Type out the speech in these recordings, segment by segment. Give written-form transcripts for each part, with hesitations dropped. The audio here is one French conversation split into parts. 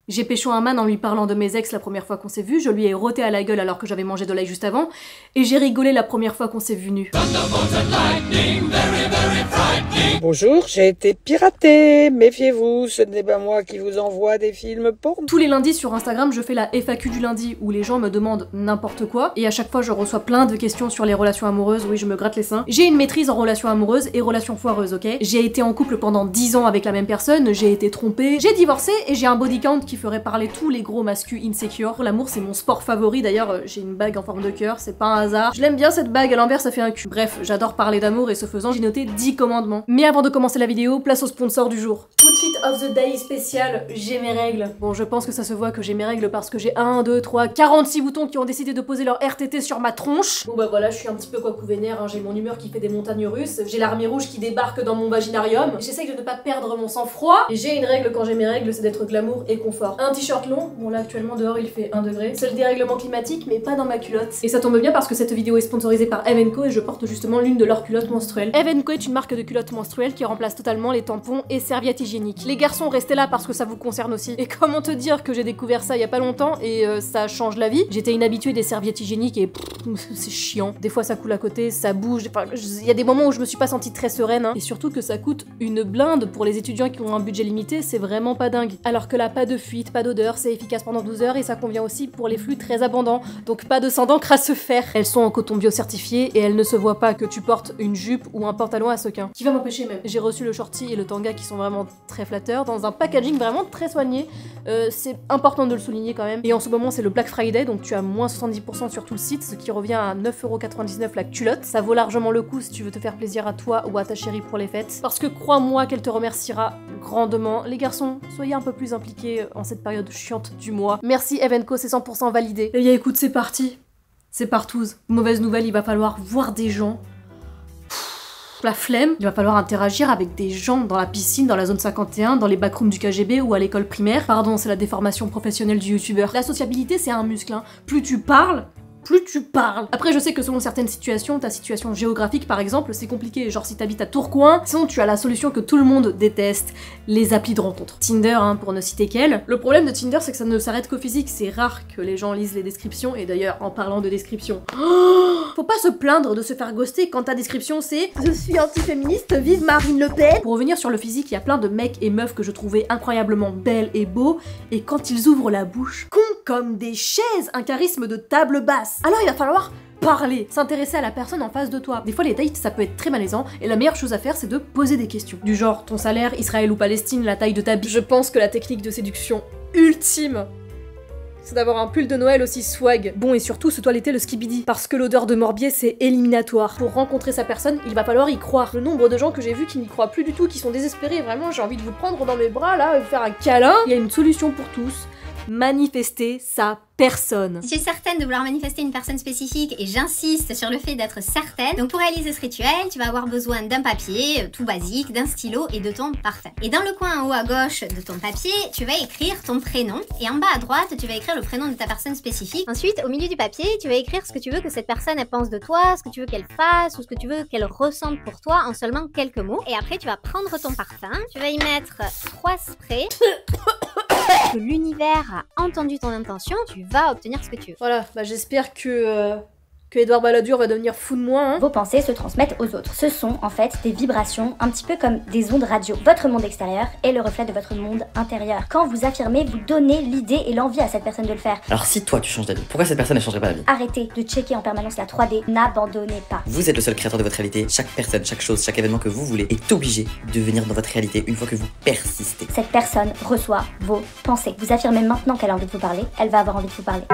J'ai pécho un man en lui parlant de mes ex la première fois qu'on s'est vu, je lui ai roté à la gueule alors que j'avais mangé de l'ail juste avant, et j'ai rigolé la première fois qu'on s'est vu nu. Bonjour, j'ai été piraté, méfiez-vous, ce n'est pas moi qui vous envoie des films porno. Tous les lundis sur Instagram, je fais la FAQ du lundi où les gens me demandent n'importe quoi, et à chaque fois je reçois plein de questions sur les relations amoureuses, oui je me gratte les seins. J'ai une maîtrise en relations amoureuses et relations foireuses, ok? J'ai été en couple pendant 10 ans avec la même personne, j'ai été trompée, j'ai divorcé et j'ai un body count qui ferait parler tous les gros masculins insecure. L'amour c'est mon sport favori, d'ailleurs j'ai une bague en forme de cœur, c'est pas un hasard. Je l'aime bien cette bague, à l'envers ça fait un cul. Bref, j'adore parler d'amour et ce faisant j'ai noté 10 commandements. Mais avant de commencer la vidéo, place au sponsor du jour. Outfit of the day spécial, j'ai mes règles. Bon je pense que ça se voit que j'ai mes règles parce que j'ai 1, 2, 3, 46 boutons qui ont décidé de poser leur RTT sur ma tronche. Bon bah voilà, je suis un petit peu quacou vénère, hein. J'ai mon humeur qui fait des montagnes russes, j'ai l'armée rouge qui débarque dans mon vaginarium, j'essaye de ne pas perdre mon sang-froid, et j'ai une règle quand j'ai mes règles, c'est d'être glamour et confort. Un t-shirt long, bon là actuellement dehors il fait 1 degré, c'est le dérèglement climatique mais pas dans ma culotte. Et ça tombe bien parce que cette vidéo est sponsorisée par Eve & Co et je porte justement l'une de leurs culottes menstruelles. Eve & Co est une marque de culottes menstruelles qui remplace totalement les tampons et serviettes hygiéniques. Les garçons, restez là parce que ça vous concerne aussi. Et comment te dire que j'ai découvert ça il y a pas longtemps et ça change la vie. J'étais inhabituée des serviettes hygiéniques et c'est chiant. Des fois ça coule à côté, ça bouge, enfin il y a des moments où je me suis pas sentie très sereine, hein. Et surtout que ça coûte une blinde pour les étudiants qui ont un budget limité, c'est vraiment pas dingue. Alors que là, pas de fuite, pas d'odeur, c'est efficace pendant 12 heures et ça convient aussi pour les flux très abondants. Donc pas de sang d'encre à se faire. Elles sont en coton bio certifié et elles ne se voient pas que tu portes une jupe ou un pantalon à sequins. Qui va m'empêcher même. J'ai reçu le shorty et le tanga qui sont vraiment très flatteurs dans un packaging vraiment très soigné. C'est important de le souligner quand même. Et en ce moment c'est le Black Friday, donc tu as moins 70% sur tout le site, ce qui revient à 9,99€ la culotte. Ça vaut largement le coup si tu veux te faire plaisir à toi ou à ta chérie pour les fêtes. Parce que crois-moi qu'elle te remerciera grandement. Les garçons, soyez un peu plus impliqués en cette période chiante du mois. Merci Eve & Co, c'est 100% validé. Et écoute, c'est parti. C'est partouze. Mauvaise nouvelle, il va falloir voir des gens. La flemme, il va falloir interagir avec des gens dans la piscine, dans la zone 51, dans les backrooms du KGB ou à l'école primaire. Pardon, c'est la déformation professionnelle du youtubeur. La sociabilité, c'est un muscle, hein. Plus tu parles, Après, je sais que selon certaines situations, ta situation géographique par exemple, c'est compliqué. Genre si t'habites à Tourcoing, sinon tu as la solution que tout le monde déteste, les applis de rencontre. Tinder, hein, pour ne citer qu'elle. Le problème de Tinder, c'est que ça ne s'arrête qu'au physique. C'est rare que les gens lisent les descriptions. Et d'ailleurs, en parlant de description, faut pas se plaindre de se faire ghoster quand ta description c'est « Je suis anti-féministe, vive Marine Le Pen ». Pour revenir sur le physique, il y a plein de mecs et meufs que je trouvais incroyablement belles et beaux. Et quand ils ouvrent la bouche, cons comme des chaises, un charisme de table basse. Alors il va falloir parler, s'intéresser à la personne en face de toi. Des fois les dates ça peut être très malaisant et la meilleure chose à faire c'est de poser des questions. Du genre ton salaire, Israël ou Palestine, la taille de ta bite. Je pense que la technique de séduction ultime c'est d'avoir un pull de Noël aussi swag. Bon et surtout se toiletter le skibidi. Parce que l'odeur de morbier c'est éliminatoire. Pour rencontrer sa personne, il va falloir y croire. Le nombre de gens que j'ai vus qui n'y croient plus du tout, qui sont désespérés, vraiment j'ai envie de vous prendre dans mes bras là, vous faire un câlin. Il y a une solution pour tous. Manifester sa personne. Je suis certaine de vouloir manifester une personne spécifique et j'insiste sur le fait d'être certaine. Donc pour réaliser ce rituel, tu vas avoir besoin d'un papier tout basique, d'un stylo et de ton parfum. Et dans le coin en haut à gauche de ton papier, tu vas écrire ton prénom et en bas à droite, tu vas écrire le prénom de ta personne spécifique. Ensuite, au milieu du papier, tu vas écrire ce que tu veux que cette personne elle pense de toi, ce que tu veux qu'elle fasse ou ce que tu veux qu'elle ressente pour toi en seulement quelques mots. Et après, tu vas prendre ton parfum, tu vas y mettre 3 sprays. Que l'univers a entendu ton intention, tu vas obtenir ce que tu veux. Voilà, bah j'espère que Edouard Balladur va devenir fou de moi, hein. Vos pensées se transmettent aux autres. Ce sont en fait des vibrations, un petit peu comme des ondes radio. Votre monde extérieur est le reflet de votre monde intérieur. Quand vous affirmez, vous donnez l'idée et l'envie à cette personne de le faire. Alors si toi tu changes d'avis, pourquoi cette personne ne changerait pas d'avis? Arrêtez de checker en permanence la 3D, n'abandonnez pas. Vous êtes le seul créateur de votre réalité, chaque personne, chaque chose, chaque événement que vous voulez est obligé de venir dans votre réalité une fois que vous persistez. Cette personne reçoit vos pensées. Vous affirmez maintenant qu'elle a envie de vous parler, elle va avoir envie de vous parler.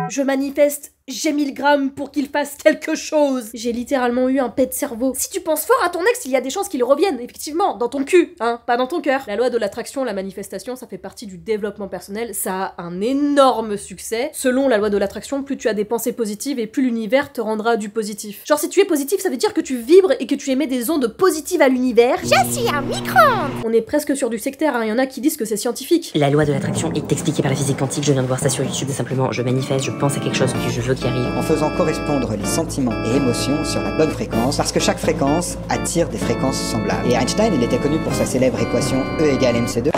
Je manifeste, j'ai 1000 grammes pour qu'il fasse quelque chose. J'ai littéralement eu un pet de cerveau. Si tu penses fort à ton ex, il y a des chances qu'il revienne, effectivement, dans ton cul, hein, pas dans ton cœur. La loi de l'attraction, la manifestation, ça fait partie du développement personnel, ça a un énorme succès. Selon la loi de l'attraction, plus tu as des pensées positives et plus l'univers te rendra du positif. Genre si tu es positif, ça veut dire que tu vibres et que tu émets des ondes positives à l'univers. Je suis un micro-ondes. On est presque sur du sectaire, hein, y en a qui disent que c'est scientifique. La loi de l'attraction est expliquée par la physique quantique, je viens de voir ça sur YouTube, simplement je manifeste, je pense à quelque chose que je veux qui arrive. En faisant correspondre les sentiments et émotions sur la bonne fréquence, parce que chaque fréquence attire des fréquences semblables. Et Einstein, il était connu pour sa célèbre équation E = mc2.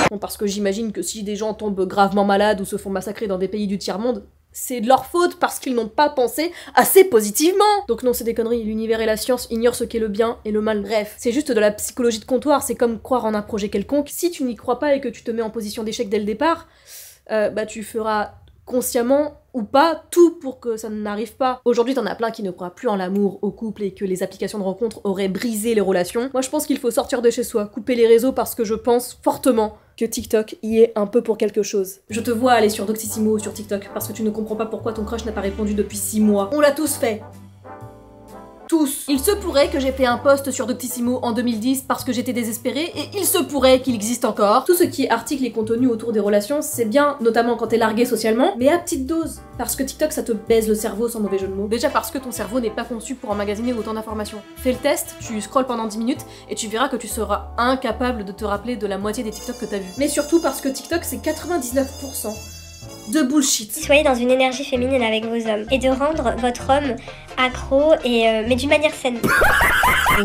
Bon parce que j'imagine que si des gens tombent gravement malades ou se font massacrer dans des pays du tiers-monde, c'est de leur faute parce qu'ils n'ont pas pensé assez positivement. Donc non, c'est des conneries, l'univers et la science ignorent ce qu'est le bien et le mal. Bref, c'est juste de la psychologie de comptoir, c'est comme croire en un projet quelconque. Si tu n'y crois pas et que tu te mets en position d'échec dès le départ, tu feras consciemment ou pas tout pour que ça n'arrive pas. Aujourd'hui, t'en as plein qui ne croient plus en l'amour, au couple et que les applications de rencontres auraient brisé les relations. Moi, je pense qu'il faut sortir de chez soi, couper les réseaux parce que je pense fortement que TikTok y est un peu pour quelque chose. Je te vois aller sur Doctissimo ou sur TikTok parce que tu ne comprends pas pourquoi ton crush n'a pas répondu depuis 6 mois. On l'a tous fait. Tous. Il se pourrait que j'ai fait un post sur Doctissimo en 2010 parce que j'étais désespérée et il se pourrait qu'il existe encore. Tout ce qui est articles et contenu autour des relations, c'est bien, notamment quand t'es largué socialement, mais à petite dose. Parce que TikTok, ça te baise le cerveau sans mauvais jeu de mots. Déjà parce que ton cerveau n'est pas conçu pour emmagasiner autant d'informations. Fais le test, tu scrolles pendant 10 minutes et tu verras que tu seras incapable de te rappeler de la moitié des TikTok que t'as vu. Mais surtout parce que TikTok, c'est 99% de bullshit. Soyez dans une énergie féminine avec vos hommes et de rendre votre homme accro mais d'une manière saine.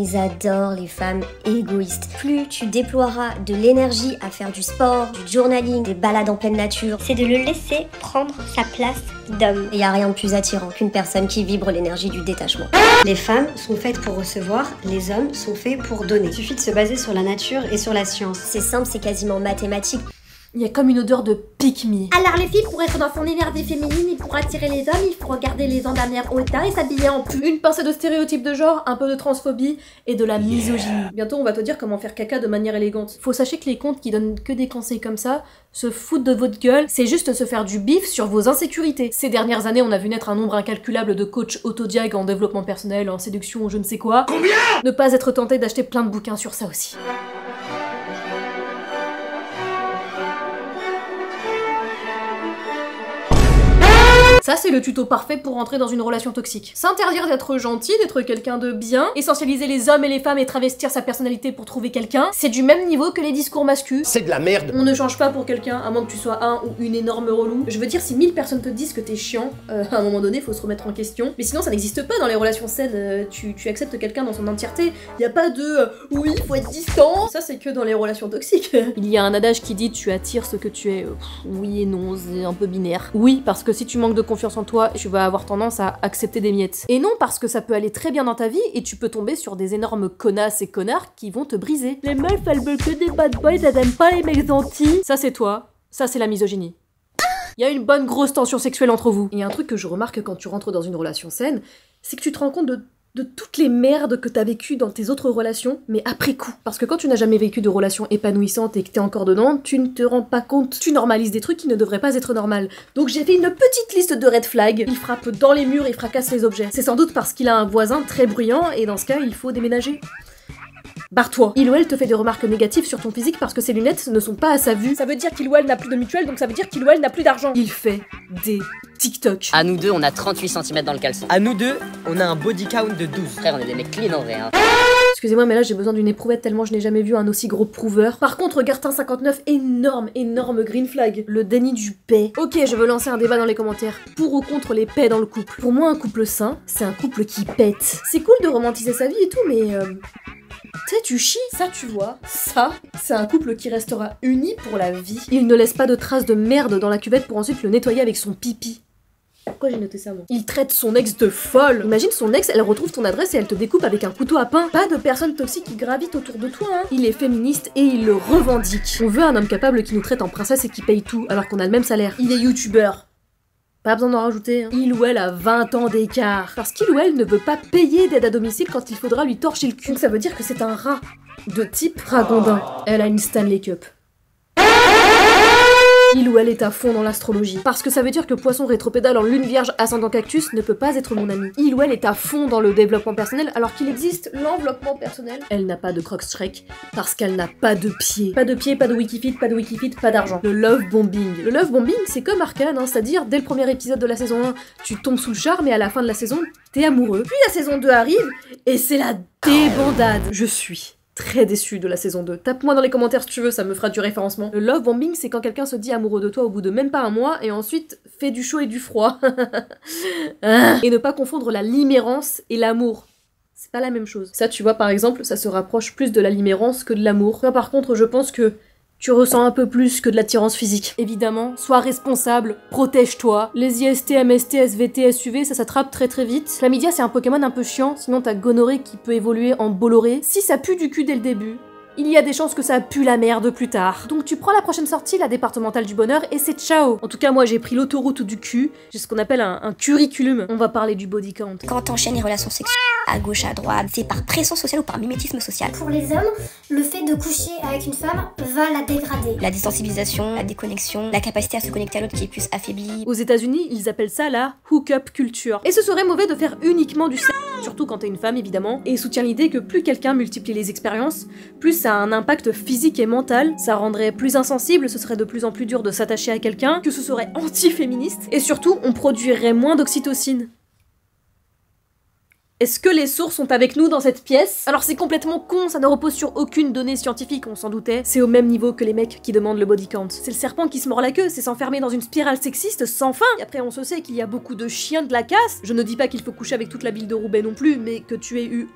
Ils adorent les femmes égoïstes. Plus tu déploieras de l'énergie à faire du sport, du journaling, des balades en pleine nature, C'est de le laisser prendre sa place d'homme. il n'y a rien de plus attirant qu'une personne qui vibre l'énergie du détachement. Les femmes sont faites pour recevoir, les hommes sont faits pour donner. Il suffit de se baser sur la nature et sur la science. C'est simple, c'est quasiment mathématique. Il y a comme une odeur de pique-me. Alors les filles, pour être dans son énergie féminine et pour attirer les hommes, il faut regarder les gens d'un air hautain et s'habiller en plus. Une pincée de stéréotypes de genre, un peu de transphobie et de la misogynie. Bientôt on va te dire comment faire caca de manière élégante. Faut sachez que les comptes qui donnent que des conseils comme ça se foutent de votre gueule, c'est juste se faire du bif sur vos insécurités. Ces dernières années, on a vu naître un nombre incalculable de coachs autodiag en développement personnel, en séduction, je ne sais quoi. Combien ? Ne pas être tenté d'acheter plein de bouquins sur ça aussi. Ça, c'est le tuto parfait pour rentrer dans une relation toxique. S'interdire d'être gentil, d'être quelqu'un de bien, essentialiser les hommes et les femmes et travestir sa personnalité pour trouver quelqu'un, c'est du même niveau que les discours masculins. C'est de la merde. On ne change pas pour quelqu'un, à moins que tu sois un ou une énorme relou. Je veux dire, si 1000 personnes te disent que t'es chiant, à un moment donné, faut se remettre en question. Mais sinon, ça n'existe pas dans les relations saines. Tu acceptes quelqu'un dans son entièreté. Y a pas de oui, faut être distant. Ça, c'est que dans les relations toxiques. Il y a un adage qui dit tu attires ce que tu es. Oui et non, c'est un peu binaire. Oui, parce que si tu manques de confiance en toi, tu vas avoir tendance à accepter des miettes. Et non, parce que ça peut aller très bien dans ta vie et tu peux tomber sur des énormes connasses et connards qui vont te briser. Les meufs, elles veulent que des bad boys, elles aiment pas les mecs gentils. Ça, c'est toi. Ça, c'est la misogynie. Il y a une bonne grosse tension sexuelle entre vous. Il y a un truc que je remarque quand tu rentres dans une relation saine, c'est que tu te rends compte de toutes les merdes que t'as vécues dans tes autres relations, mais après coup. Parce que quand tu n'as jamais vécu de relation épanouissante et que t'es encore dedans, tu ne te rends pas compte. Tu normalises des trucs qui ne devraient pas être normaux. Donc j'ai fait une petite liste de red flags. Il frappe dans les murs et fracasse les objets. C'est sans doute parce qu'il a un voisin très bruyant et dans ce cas, il faut déménager. Barre-toi. Il ou elle te fait des remarques négatives sur ton physique parce que ses lunettes ne sont pas à sa vue. Ça veut dire qu'il ou elle n'a plus de mutuelle, donc ça veut dire qu'il ou elle n'a plus d'argent. Il fait des TikTok. À nous deux, on a 38 cm dans le caleçon. À nous deux, on a un body count de 12. Frère, on est des mecs clean en vrai, hein. Excusez-moi, mais là j'ai besoin d'une éprouvette tellement je n'ai jamais vu un aussi gros prouveur. Par contre, Gartin 59, énorme green flag. Le déni du paix. Ok, je veux lancer un débat dans les commentaires. Pour ou contre les paix dans le couple. Pour moi, un couple sain, c'est un couple qui pète. C'est cool de romantiser sa vie et tout, mais tu sais, tu chies, ça tu vois. Ça, c'est un couple qui restera uni pour la vie. Il ne laisse pas de traces de merde dans la cuvette pour ensuite le nettoyer avec son pipi. Pourquoi j'ai noté ça, moi? Il traite son ex de folle. Imagine son ex, elle retrouve ton adresse et elle te découpe avec un couteau à pain. Pas de personnes toxiques qui gravitent autour de toi, hein. Il est féministe et il le revendique. On veut un homme capable qui nous traite en princesse et qui paye tout, alors qu'on a le même salaire. Il est youtubeur. Pas besoin d'en rajouter, hein. Il ou elle a 20 ans d'écart. Parce qu'il ou elle ne veut pas payer d'aide à domicile quand il faudra lui torcher le cul. Donc ça veut dire que c'est un rat. De type ragondin. Elle a une Stanley Cup. Il ou elle est à fond dans l'astrologie. Parce que ça veut dire que poisson rétropédale en lune vierge ascendant cactus ne peut pas être mon ami. Il ou elle est à fond dans le développement personnel alors qu'il existe l'enveloppement personnel. Elle n'a pas de Crocs Shrek parce qu'elle n'a pas de pied. Pas de pied, pas de Wikifit, pas d'argent. Le love bombing. Le love bombing, c'est comme Arcane, hein, c'est-à-dire dès le premier épisode de la saison 1, tu tombes sous le charme et à la fin de la saison, t'es amoureux. Puis la saison 2 arrive et c'est la débandade. Je suis très déçue de la saison 2. Tape-moi dans les commentaires si tu veux, ça me fera du référencement. Le love bombing, c'est quand quelqu'un se dit amoureux de toi au bout de même pas un mois et ensuite fait du chaud et du froid. Et ne pas confondre la limérance et l'amour. C'est pas la même chose. Ça, tu vois, par exemple, ça se rapproche plus de la limérance que de l'amour. Toi, par contre, je pense que tu ressens un peu plus que de l'attirance physique. Évidemment, sois responsable, protège-toi. Les IST, MST, SVT, SUV, ça s'attrape très très vite. Chlamydia, c'est un Pokémon un peu chiant, sinon t'as gonorrhée qui peut évoluer en Bolloré. Si ça pue du cul dès le début, il y a des chances que ça pue la merde plus tard. Donc tu prends la prochaine sortie, la départementale du bonheur, et c'est ciao. En tout cas, moi j'ai pris l'autoroute du cul, j'ai ce qu'on appelle un curriculum. On va parler du body count. Quand t'enchaînes les relations sexuelles à gauche, à droite, c'est par pression sociale ou par mimétisme social. Pour les hommes, le fait de coucher avec une femme va la dégrader. La désensibilisation, la déconnexion, la capacité à se connecter à l'autre qui est plus affaiblie. Aux États-Unis, ils appellent ça la hook-up culture. Et ce serait mauvais de faire uniquement du sexe, surtout quand t'es une femme évidemment, et soutient l'idée que plus quelqu'un multiplie les expériences, plus ça a un impact physique et mental, ça rendrait plus insensible, ce serait de plus en plus dur de s'attacher à quelqu'un, que ce serait anti-féministe, et surtout on produirait moins d'oxytocine. Est-ce que les sources sont avec nous dans cette pièce? Alors c'est complètement con, ça ne repose sur aucune donnée scientifique, on s'en doutait. C'est au même niveau que les mecs qui demandent le body count. C'est le serpent qui se mord la queue, c'est s'enfermer dans une spirale sexiste sans fin. Et après on se sait qu'il y a beaucoup de chiens de la casse. Je ne dis pas qu'il faut coucher avec toute la ville de Roubaix non plus, mais que tu aies eu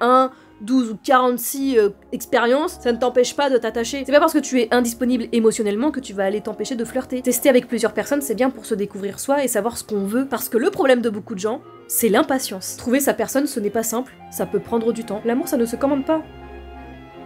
12 ou 46 expériences, ça ne t'empêche pas de t'attacher. C'est pas parce que tu es indisponible émotionnellement que tu vas aller t'empêcher de flirter. Tester avec plusieurs personnes, c'est bien pour se découvrir soi et savoir ce qu'on veut. Parce que le problème de beaucoup de gens, c'est l'impatience. Trouver sa personne, ce n'est pas simple, ça peut prendre du temps. L'amour, ça ne se commande pas.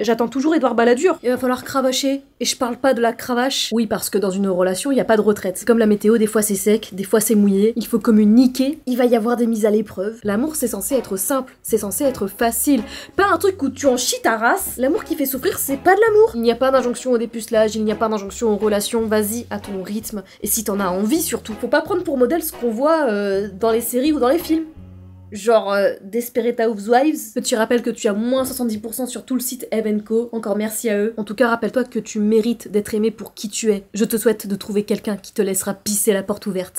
J'attends toujours Édouard Balladur. Il va falloir cravacher. Et je parle pas de la cravache. Oui, parce que dans une relation, il n'y a pas de retraite. C'est comme la météo, des fois c'est sec, des fois c'est mouillé. Il faut communiquer. Il va y avoir des mises à l'épreuve. L'amour, c'est censé être simple. C'est censé être facile. Pas un truc où tu en chies ta race. L'amour qui fait souffrir, c'est pas de l'amour. Il n'y a pas d'injonction au dépucelage, il n'y a pas d'injonction aux relations. Vas-y, à ton rythme. Et si t'en as envie, surtout. Faut pas prendre pour modèle ce qu'on voit dans les séries ou dans les films. Genre Desperate Housewives. Petit rappel que tu as moins 70% sur tout le site Eve & Co. Encore merci à eux. En tout cas, rappelle-toi que tu mérites d'être aimé pour qui tu es. Je te souhaite de trouver quelqu'un qui te laissera pisser la porte ouverte.